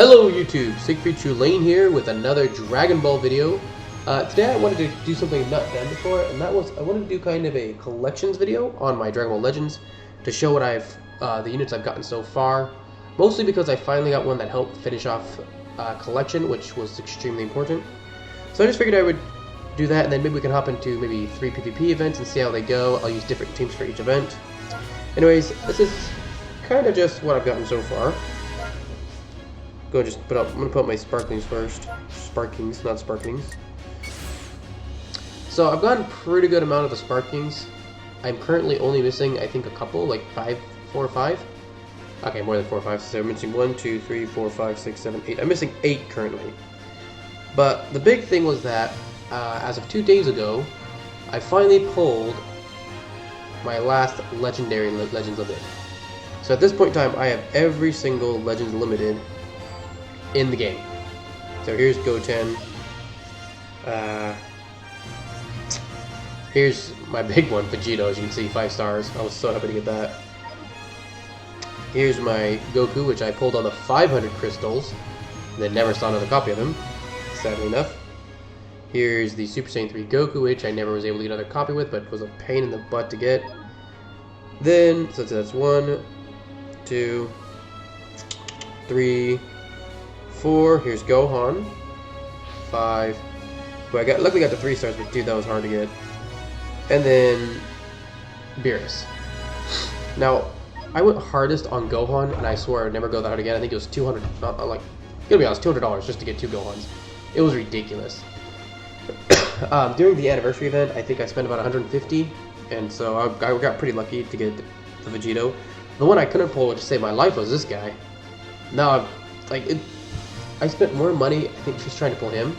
Hello YouTube, Siegfried True Lane here with another Dragon Ball video. Today I wanted to do something I've not done before, and that was I wanted to do kind of a collections video on my Dragon Ball Legends to show what the units I've gotten so far. Mostly because I finally got one that helped finish off collection, which was extremely important. So I just figured I would do that, and then maybe we can hop into maybe 3 PvP events and see how they go. I'll use different teams for each event. Anyways, this is kind of just what I've gotten so far. I'm gonna put up my sparklings first. Sparkings, not sparklings. So I've gotten a pretty good amount of the sparkings. I'm currently only missing, I think, a couple, like 4 or 5. Okay, more than 4 or 5. So I'm missing 1, 2, 3, 4, 5, 6, 7, 8. I'm missing 8 currently. But the big thing was that, as of 2 days ago, I finally pulled my last legendary Legends Limited. So at this point in time, I have every single Legends Limited in the game. So here's Goten. Here's my big one, Vegeta, as you can see, 5 stars. I was so happy to get that. Here's my Goku, which I pulled on the 500 crystals, and then never saw another copy of him, sadly enough. Here's the Super Saiyan 3 Goku, which I never was able to get another copy with, but was a pain in the butt to get. Then, so that's 1, 2, 3, 4. Here's Gohan. 5. But luckily got the 3 stars, but dude, that was hard to get. And then Beerus. Now, I went hardest on Gohan, and I swore I would never go that hard again. I think it was $200. Gonna be honest, $200 just to get 2 Gohans. It was ridiculous. During the anniversary event, I think I spent about 150, and so I got pretty lucky to get the Vegito. The one I couldn't pull to save my life was this guy. Now, I spent more money, I think, just trying to pull him,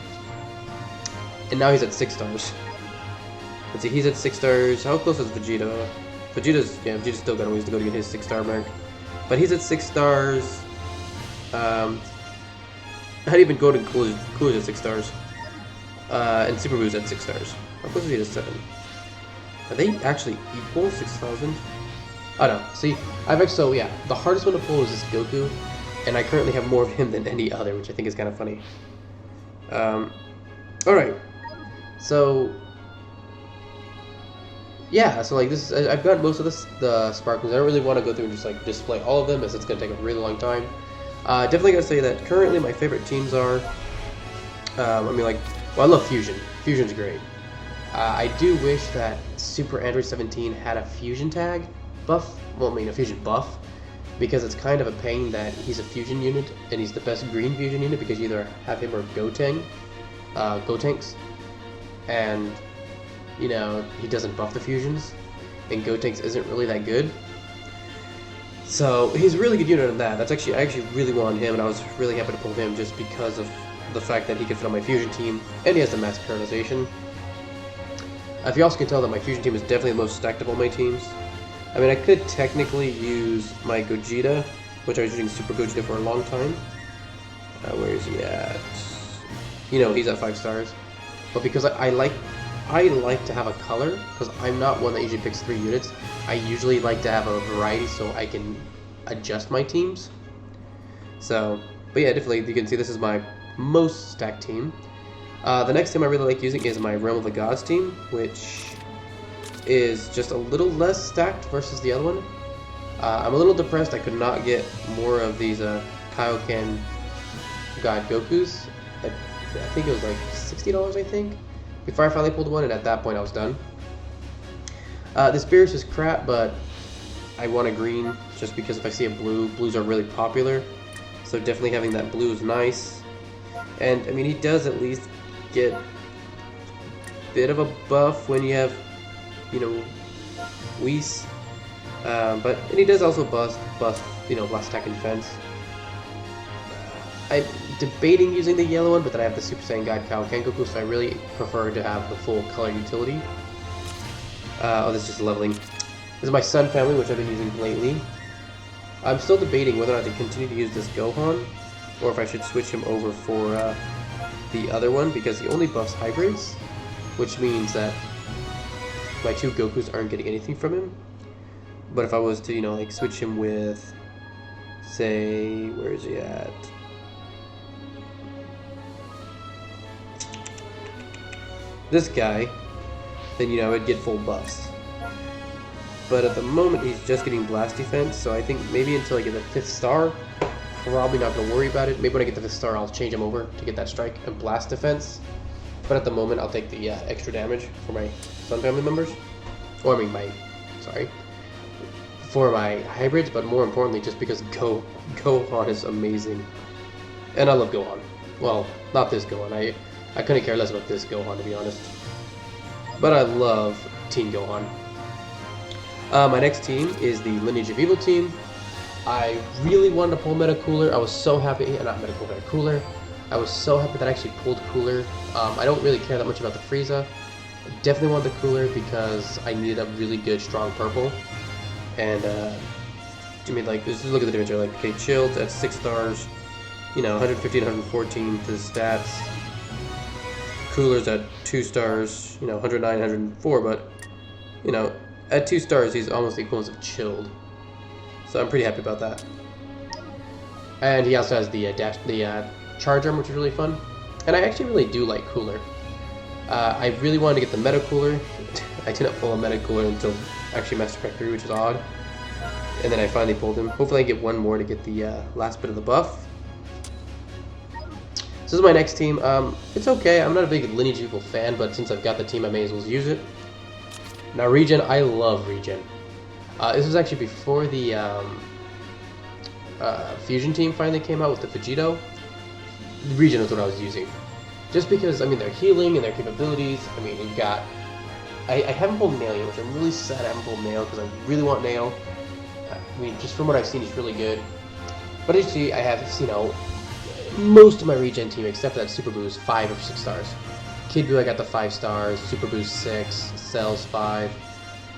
and now he's at 6 stars. Let's see, he's at 6 stars. How close is Vegeta? Vegeta's still got a ways to go to get his 6-star mark, but he's at 6 stars. How do you even go to Cooler's at 6 stars? And Super Boo's at 6 stars. How close is he to 7? Are they actually equal? 6,000? Oh no, see, the hardest one to pull is this Goku, and I currently have more of him than any other, which I think is kind of funny. Alright, so yeah, so like this, I've got most of the sparklings. I don't really want to go through and just like display all of them, as it's going to take a really long time. Definitely gotta say that currently my favorite teams are, I love Fusion. Fusion's great. I do wish that Super Android 17 had a Fusion tag buff, a Fusion buff, because it's kind of a pain that he's a Fusion unit, and he's the best green Fusion unit because you either have him or Gotenks, and you know, he doesn't buff the fusions, and Gotenks isn't really that good. So he's a really good unit on that. I actually really wanted him, and I was really happy to pull him just because of the fact that he could fit on my fusion team, and he has the mass paralyzation. If you also can tell that my fusion team is definitely the most stacked of all my teams. I mean, I could technically use my Gogeta, which I was using Super Gogeta for a long time. Where is he at? You know, he's at 5 stars. But because I like to have a color, because I'm not one that usually picks 3 units. I usually like to have a variety so I can adjust my teams. So, but yeah, definitely, you can see this is my most stacked team. The next team I really like using is my Realm of the Gods team, which is just a little less stacked versus the other one. I'm a little depressed I could not get more of these Kaioken God Gokus. I think it was like $60, I think, before I finally pulled one, and at that point I was done. This Beerus is crap, but I want a green just because if I see a blue, blues are really popular. So definitely having that blue is nice. And I mean, he does at least get a bit of a buff when you have, you know, Whis. And he does also buff, you know, blast attack and defense. I'm debating using the yellow one, but then I have the Super Saiyan God Kaioken Goku, so I really prefer to have the full color utility. This is just leveling. This is my Sun family, which I've been using lately. I'm still debating whether or not to continue to use this Gohan, or if I should switch him over for the other one, because he only buffs hybrids, which means that my 2 Gokus aren't getting anything from him. But if I was to, you know, like switch him with, say, where is he at? this guy, then you know, it'd get full buffs. But at the moment, he's just getting blast defense, so I think maybe until I get the 5th star, probably not going to worry about it. Maybe when I get the 5th star, I'll change him over to get that strike and blast defense. But at the moment, I'll take the extra damage for my Sun family members. Or I mean, for my hybrids, but more importantly, just because Gohan is amazing. And I love Gohan. Well, not this Gohan. I couldn't care less about this Gohan, to be honest. But I love Team Gohan. My next team is the Lineage of Evil team. I really wanted to pull Meta Cooler. I was so happy, not Meta Cooler, Meta Cooler. I was so happy that I actually pulled Cooler. I don't really care that much about the Frieza. Definitely wanted the Cooler because I needed a really good, strong purple. And, I mean, like, just look at the damage here. Like, okay, Chilled at 6 stars. You know, 115, 114 to the stats. Cooler's at 2 stars. You know, 109, 104. But, you know, at 2 stars, he's almost the equivalent of Chilled. So I'm pretty happy about that. And he also has the charge arm, which is really fun. And I actually really do like Cooler. I really wanted to get the Meta Cooler. I didn't pull a Meta Cooler until actually Master Pack 3, which is odd. And then I finally pulled him. Hopefully I get one more to get the last bit of the buff. So this is my next team. It's okay. I'm not a big Lineage Evil fan, but since I've got the team, I may as well use it. Now Regen, I love Regen. This was actually before the Fusion team finally came out with the Vegito. Regen was what I was using. Just because, I mean, their healing and their capabilities, I mean, you've got... I haven't pulled Nail yet, which I'm really sad I haven't pulled Nail, because I really want Nail. I mean, just from what I've seen, he's really good. But as you see, I have, you know, most of my Regen team, except for that Super Boo, is 5 or 6 stars. Kid Buu, I got the 5 stars, Super Boo's 6, Cell's 5,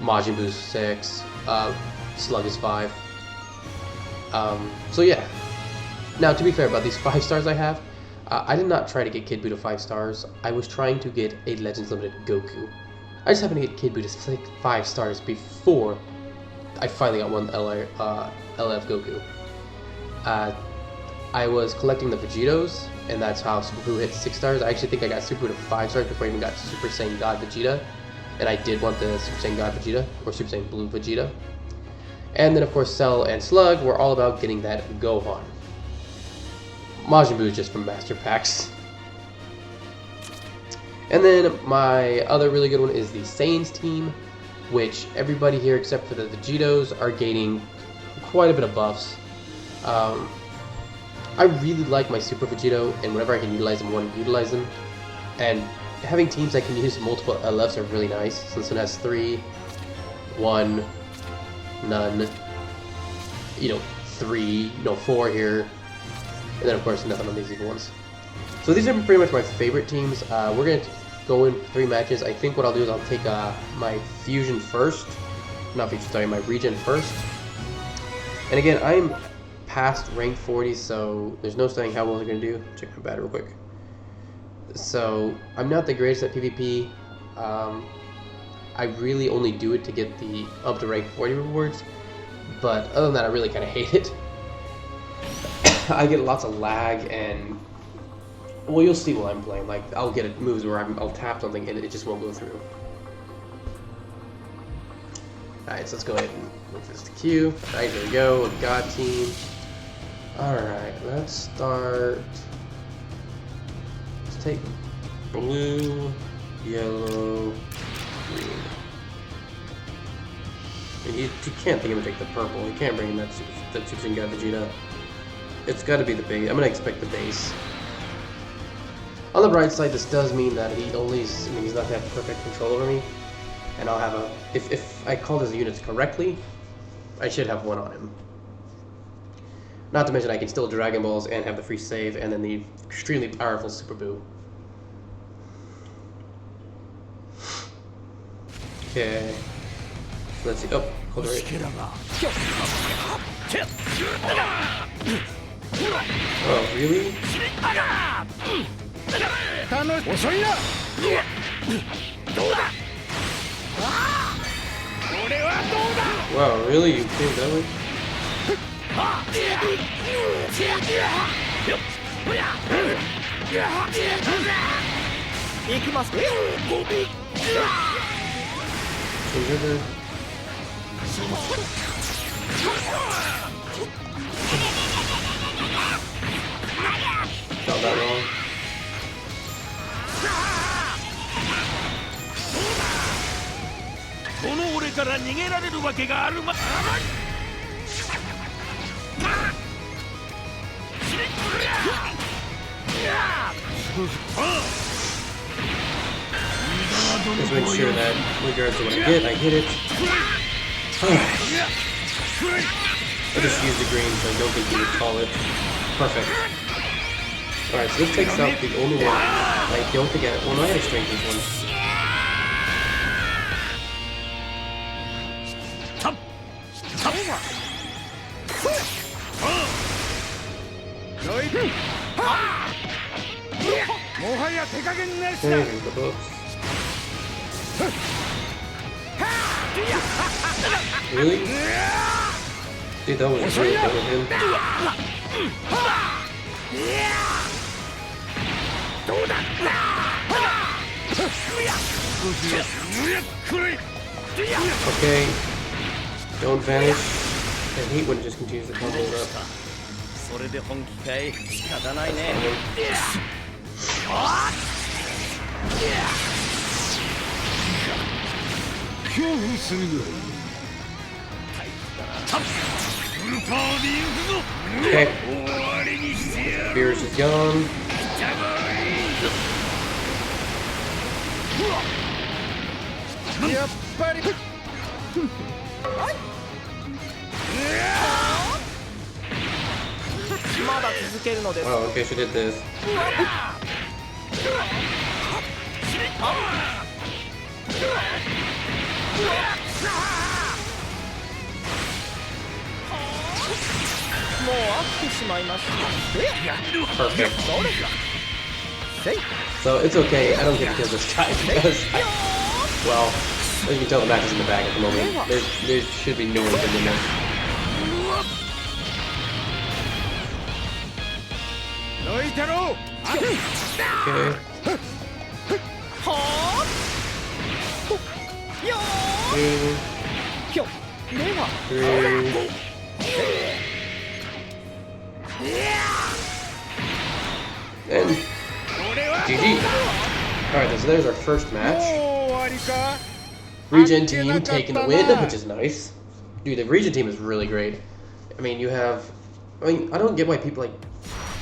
Majin Buu's 6, Slug is 5. So yeah. Now, to be fair, about these 5 stars I have, I did not try to get Kid Buu to 5 stars. I was trying to get a Legends Limited Goku. I just happened to get Kid Buu to 5 stars before I finally got one LF Goku. I was collecting the Vegetos, and that's how Super Buu hit 6 stars. I actually think I got Super Buu to 5 stars before I even got Super Saiyan God Vegeta. And I did want the Super Saiyan God Vegeta, or Super Saiyan Blue Vegeta. And then, of course, Cell and Slug were all about getting that Gohan. Majin Buu is just from Master Packs. And then my other really good one is the Saiyans team, which everybody here except for the Vegetos are gaining quite a bit of buffs. I really like my Super Vegito, and whenever I can utilize them, I want to utilize them. And having teams that can use multiple LFs are really nice. So this one has 3, 1, none, 3, 4 here. And then, of course, nothing on these evil ones. So these are pretty much my favorite teams. We're going to go in 3 matches. I think what I'll do is I'll take my Fusion first. Not Fusion, sorry, my Regen first. And again, I'm past rank 40, so there's no saying how well they're going to do. Check my bat real quick. So, I'm not the greatest at PvP. I really only do it to get the up to rank 40 rewards. But other than that, I really kind of hate it. I get lots of lag, and well, you'll see while I'm playing. Like, I'll get moves where I'll tap something and it just won't go through. Alright, so let's go ahead and move this to Q. Alright, there we go. God team. Alright, let's start. Let's take blue, yellow, green. And you can't think him to take the purple. You can't bring in that Super Saiyan God Vegeta. It's got to be the base. I'm going to expect the base. On the bright side, this does mean that he's not going to have perfect control over me. And I'll have if I called his units correctly, I should have one on him. Not to mention I can still Dragon Balls and have the free save, and then the extremely powerful Super Buu. Okay. Let's see. Oh, hold it right. Oh, really? Wow, really? You came that way? River. Got that wrong. Just make sure that regardless of what I hit it. Alright. I just used the green, so I don't think he would call it. Perfect. Alright, so this takes out the only one I don't think I... Well, no, I had to strength this one. There's the books. Really? Dude, that was really good with him. Okay. Don't vanish. I hate when it just continues to combo up. Okay. Beers is gone. Oh, okay, she did this. Perfect. So it's okay, I don't get to kill this guy because well, as you can tell, the match is in the bag at the moment. There should be no one in there. Okay. 2, 3. And GG. Alright, so there's our first match. Regen team taking the win, which is nice. Dude, the Regen team is really great. I mean, you have... I mean, I don't get why people like...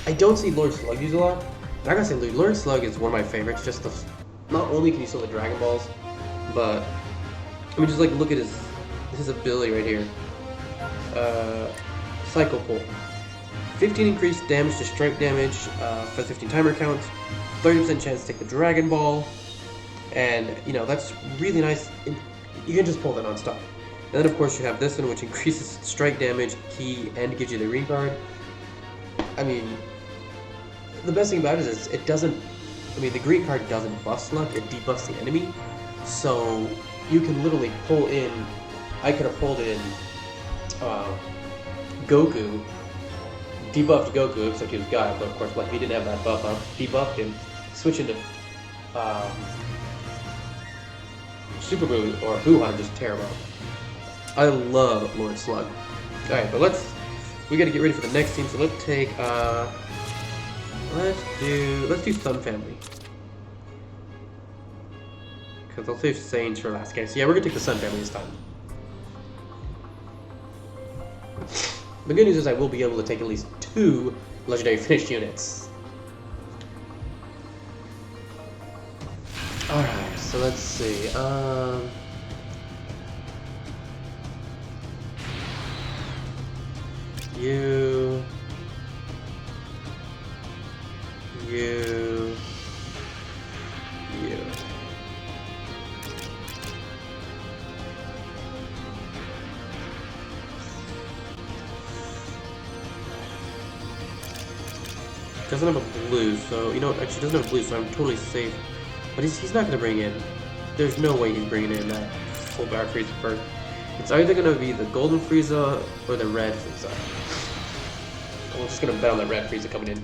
I don't see Lord Slug use a lot. I gotta say, Lord Slug is one of my favorites. Just the... Not only can you steal the Dragon Balls, but... I mean, just like, look at his ability right here. Cycle Pull. 15 increased damage to strike damage for 15 timer counts. 30% chance to take the Dragon Ball. And, you know, that's really nice. You can just pull that non-stop. And then, of course, you have this one, which increases strike damage, key, and gives you the green card. I mean, the best thing about it is it doesn't... I mean, the green card doesn't buff Slug, it debuffs the enemy. So, you can literally pull in... I could have pulled in Goku, debuffed Goku, except he was God, but of course, like, he didn't have that buff up, debuffed him, switch into Super Boo or Buuhan, just tear him up. I love Lord Slug. Alright, but we gotta get ready for the next team, so let's take, let's do Sun Family. Because I'll save Saints for last game. So yeah, we're gonna take the Sun Family this time. The good news is I will be able to take at least 2 legendary finished units. Alright, so let's see. You. Doesn't have a blue, so, you know, actually doesn't have a blue, so I'm totally safe. But he's not going to bring in, there's no way he's bringing in that full Dark Frieza first. It's either going to be the Golden Frieza or the Red Frieza. I'm just going to bet on the Red Frieza coming in.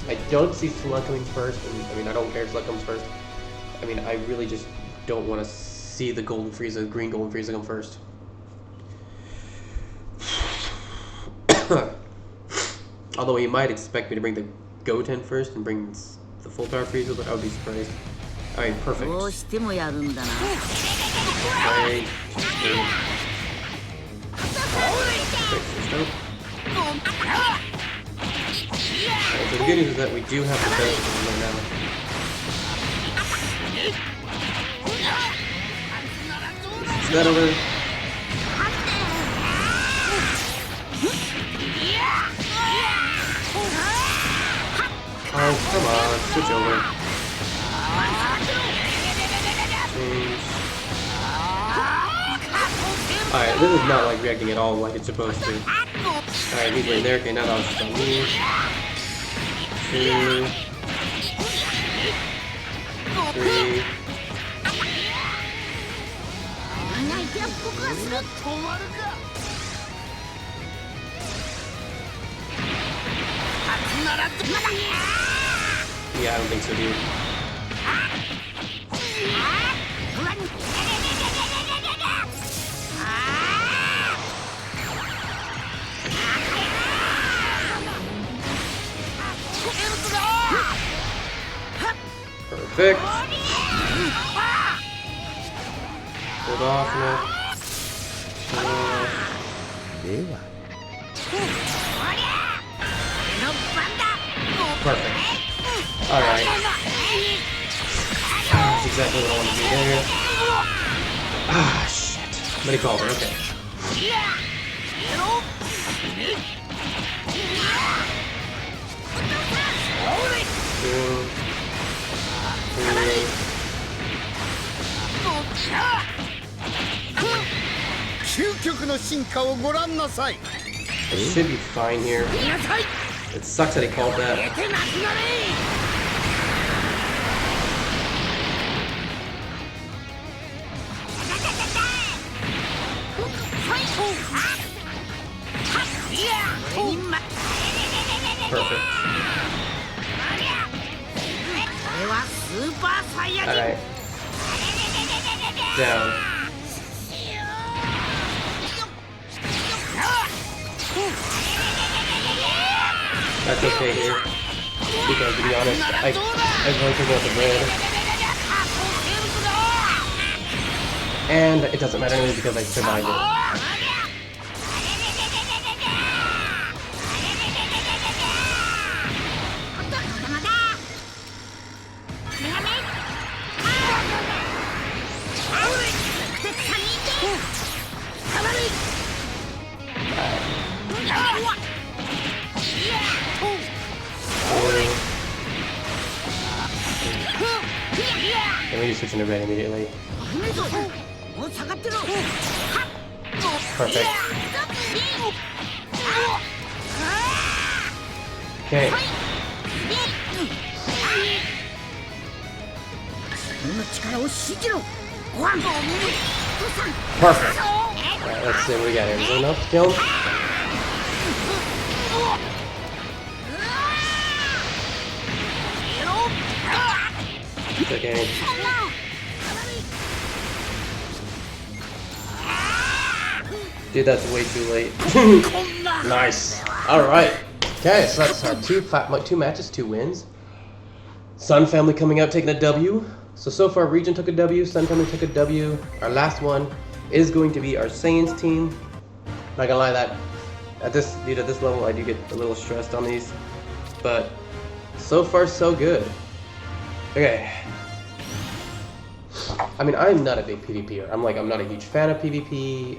I don't see Slug coming first, and I mean, I don't care if Slug comes first. I mean, I really just don't want to see the Golden Frieza, green Golden Frieza come first. Although he might expect me to bring the Goten first and bring the full power Frieza, but I would be surprised. Alright, perfect. Right. Alright, so the good news is that we do have the best right now. Is that over? Oh, come on, switch over. Change. Alright, this is not like reacting at all like it's supposed to. Alright, he's right there. Okay, now that was just on me. 2, 3. Yeah, I don't think so, dude. Perfect. Hold off now. Perfect. Alright. That's exactly what I want to do there. Ah, shit. But he called it, okay. 2, 3. It should be fine here. It sucks that he called that. Perfect. Alright. Down. That's okay here. Because to be honest, I really forgot the bread. And it doesn't matter anyway because I survived it. And we just switch into red immediately. Perfect. Okay. Perfect. Alright, let's see what we got here. Is there enough to kill him? It's okay. Dude, that's way too late. Nice. Alright. Okay, so that's our two matches, 2 wins. Sun Family coming out taking a W. So far, Region took a W, Sun Family took a W. Our last one is going to be our Saiyans team. Not gonna lie, that at this level, I do get a little stressed on these. But so far, so good. Okay. I mean, I'm not a big PvPer. I'm not a huge fan of PvP.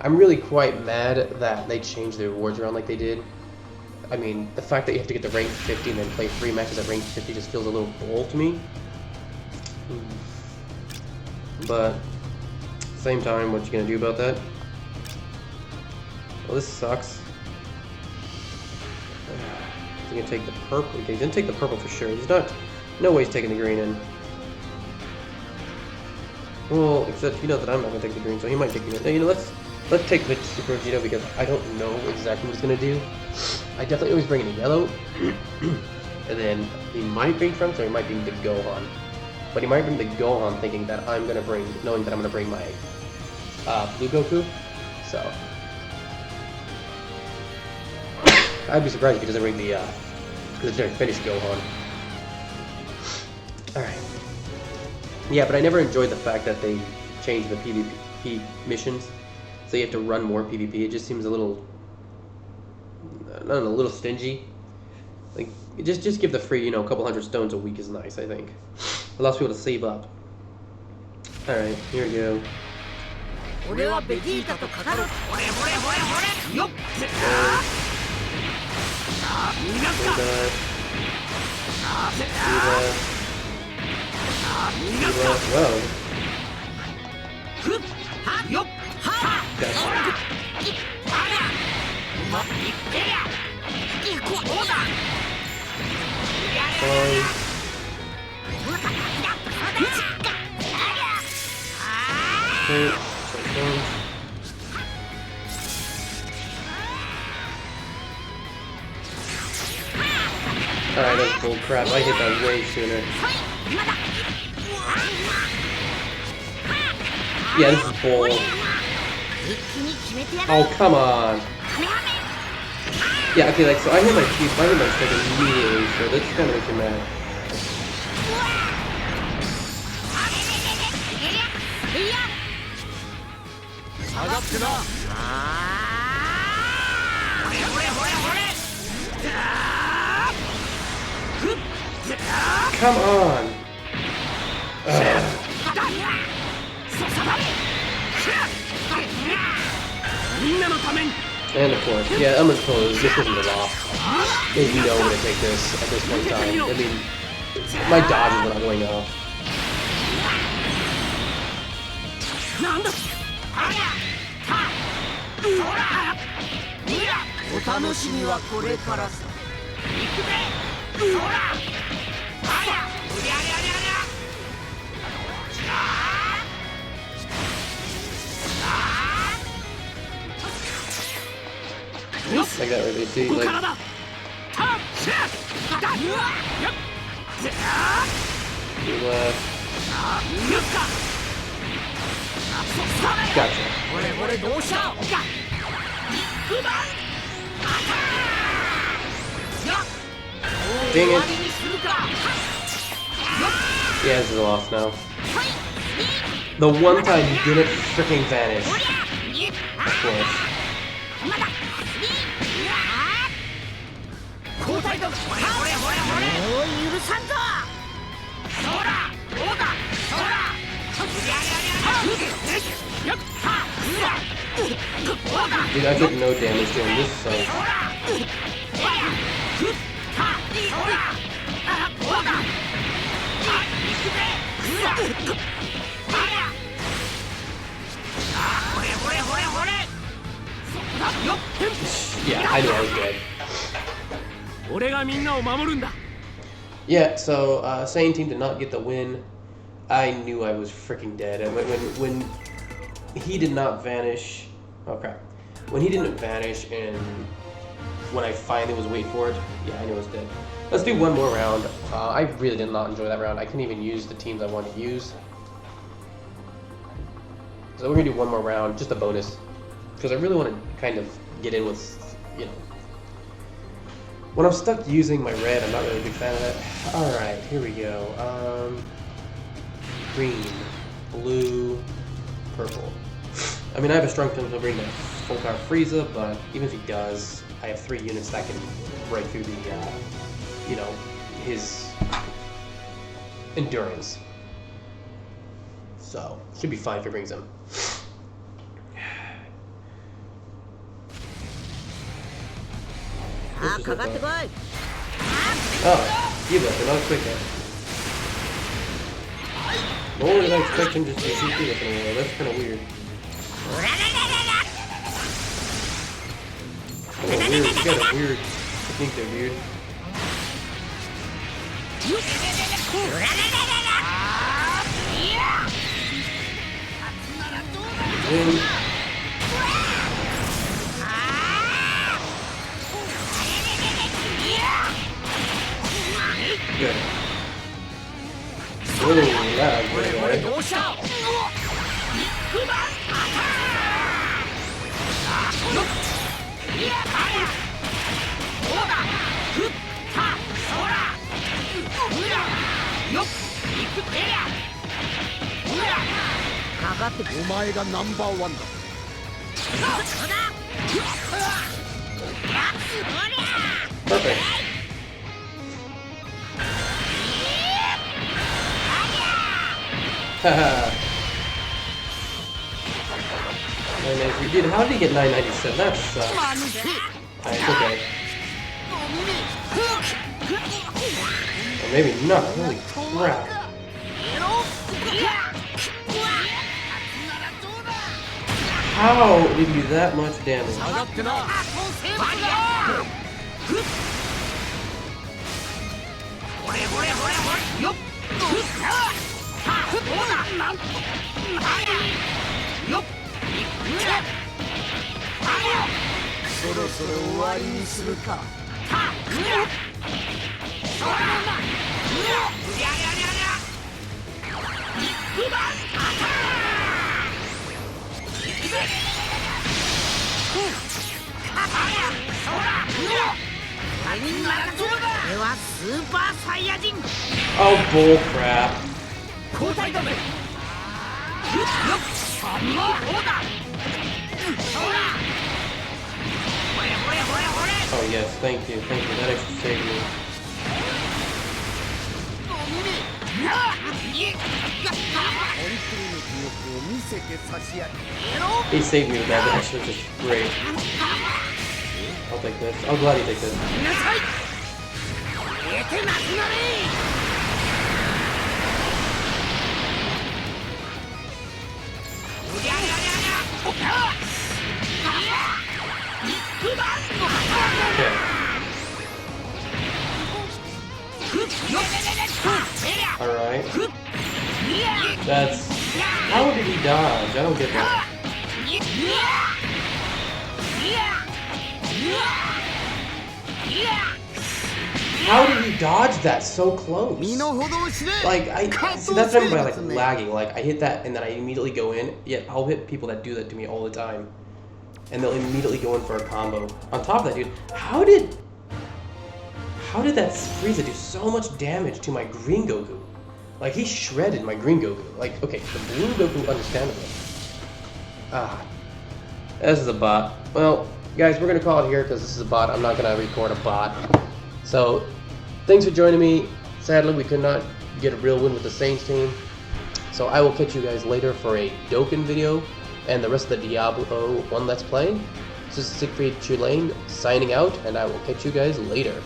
I'm really quite mad that they changed the rewards around like they did. I mean, the fact that you have to get to rank 50 and then play 3 matches at rank 50 just feels a little bull to me. But at the same time, what you gonna do about that? Well, this sucks. He's gonna take the purple. Okay, he's gonna take the purple for sure. He's not. No way he's taking the green in. Well, except he knows that I'm not gonna take the green, so he might take the green. You know, let's take the Super Vegeta because I don't know exactly what he's gonna do. I definitely always bring in a yellow. And then he might bring Trunks, or he might bring the Gohan. But he might bring the Gohan thinking that I'm gonna bring, knowing that I'm gonna bring my Blue Goku. So I'd be surprised if he doesn't bring the legendary finish Gohan. Alright. Yeah, but I never enjoyed the fact that they changed the PvP missions, so you have to run more PvP. It just seems a little, I don't know, a little stingy. Like, just give the free, you know, a couple hundred stones a week is nice, I think. Allows people to save up. Alright, here we go. Whoa. Alright, that's bull crap. I hit that way sooner. Yeah, this is bull. Oh, come on. Yeah, okay, like, so I hit my stick immediately, so that's kind of makes me mad. Come on! And of course, yeah, I'm gonna close. This isn't the law. They know when to take this at this point in time. I mean, my dodges were not going off. Like that, right? See, like. Gotcha. Dang it. Yeah, this is a loss now. The one time he didn't freaking vanish. Of course. Dude, I took no damage doing this, so. Yeah, I knew I was dead. Yeah, so Saiyan team did not get the win. I knew I was freaking dead. And when he did not vanish, oh crap. When he didn't vanish and when I finally was waiting for it, yeah, I knew I was dead. Let's do one more round. I really did not enjoy that round. I couldn't even use the teams I wanted to use. So we're gonna do one more round, just a bonus. Because I really want to kind of get in with, you know. When I'm stuck using my red, I'm not really a big fan of that. Alright, here we go. Green, blue, purple. I mean, I have a strong feeling he'll bring the full power Frieza, but even if he does, I have 3 units that can break through the, you know, his endurance. So, should be fine if he brings him. Oh, he left, another quick hit. Nor did I expect him just to shoot through this anymore. That's kind of weird. Oh, weird. You got a weird technique there, dude. Good. Ooh, that was good, boy. Perfect. Haha. 993. Dude, how did he get 997? That's it's okay. Or maybe not. Holy crap. How did he do that much damage? Oh, bull crap. Oh yes, thank you, that actually saved me. He saved me with that, that actually was just great. I'll take this. I'm glad you take this. Okay. Alright. That's... How did he dodge? I don't get that. How did he dodge that so close? Like, see, that's what I mean by, like, lagging. Like, I hit that and then I immediately go in, yet I'll hit people that do that to me all the time. And they'll immediately go in for a combo. On top of that, dude, how did that Frieza do so much damage to my Green Goku? Like, he shredded my Green Goku. Like, okay, the Blue Goku, understandable. This is a bot. Well, guys, we're gonna call it here because this is a bot. I'm not gonna record a bot. So, thanks for joining me. Sadly, we could not get a real win with the Saints team. So I will catch you guys later for a Dokkan video and the rest of the Diablo 1 Let's Play. This is Siegfried Chulane signing out, and I will catch you guys later.